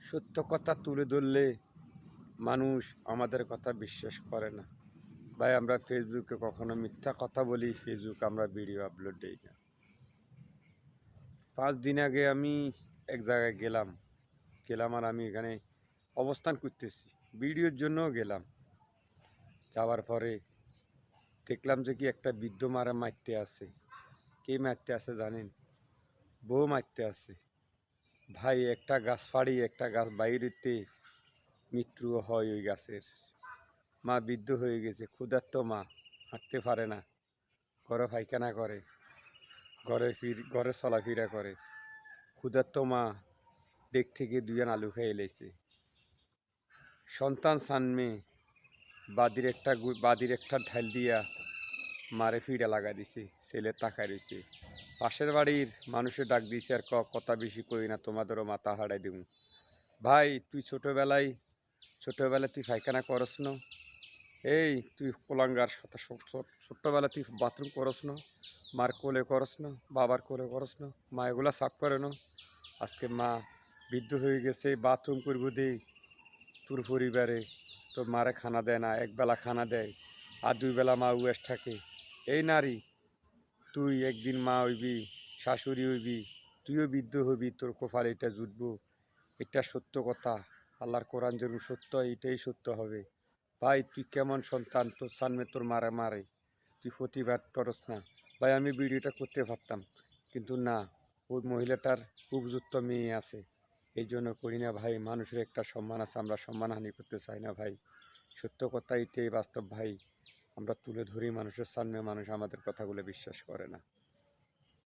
সত্য কথা তুলে ধরলে মানুষ আমাদের কথা বিশ্বাস করে না। ভাই আমরা ফেসবুকে কখনো মিথ্যা কথা বলি, ফেসবুকে আমরা ভিডিও আপলোড দিই না। 5 দিন আগে আমি এক জায়গায় গেলাম গেলাম আর আমি এখানে অবস্থান করতেছি, ভিডিওর জন্যও গেলাম। যাওয়ার পরে দেখলাম যে কি একটা বৃদ্ধ মারতে আছে। কে মারতে আছে জানেন? বউ মারতে আছে। ভাই একটা গাছ ফাড়ি একটা গাছ বাইরেতে মৃত্যু হয় ওই গাছের। মা বৃদ্ধ হয়ে গেছে, ক্ষুধার্ত মা, হাঁটতে পারে না, ঘরে পায়খানা করে, ঘরে চলাফেরা করে। ক্ষুধার্ত মা ডেক থেকে 2 আলু খেয়ে এলেছে। সন্তান সানমে বাদির একটা ঢাল দিয়া মারে ফিডা লাগা দিছে, ছেলে তাকায় রয়েছে। পাশের বাড়ির মানুষের ডাক দিয়েছে আর কথা বেশি কই না, তোমাদেরও মাথা হারাই দেবো। ভাই তুই ছোটবেলায় তুই পায়খানা করস না? এই তুই কোলাঙ্গার ছোট্টবেলা তুই বাথরুম করস না? মার কোলে করস না? বাবার কোলে করস না? মা এগুলা সাফ করে না? আজকে মা বৃদ্ধ হয়ে গেছে, বাথরুম করবো দে তোর পরিবারে, তোর মারে খানা দেয় না, একবেলা খানা দেয় আর 2 বেলা মা উয়াস থাকে। এই নারী, তুই একদিন মা হইবি, শাশুড়ি হইবি, তুইও বৃদ্ধ হইবি, তোর কপালে এটা জুটবো। এটা সত্য কথা। আল্লাহর কোরআন যেরকম সত্য, এটাই সত্য হবে। ভাই তুই কেমন সন্তান, তোর সামনে তোর মারে মারে, তুই প্রতিবাদ করস না? ভাই আমি ভিডিওটা করতে পারতাম, কিন্তু না, ওই মহিলাটার উপযুক্ত মেয়ে আছে, এই জন্য করি না ভাই। মানুষের একটা সম্মান আছে, আমরা সম্মানহানি করতে চাই না ভাই। সত্য কথা এটাই বাস্তব ভাই। আমরা তুলে ধরি মানুষের সামনে, মানুষ আমাদের কথাগুলো বিশ্বাস করে না।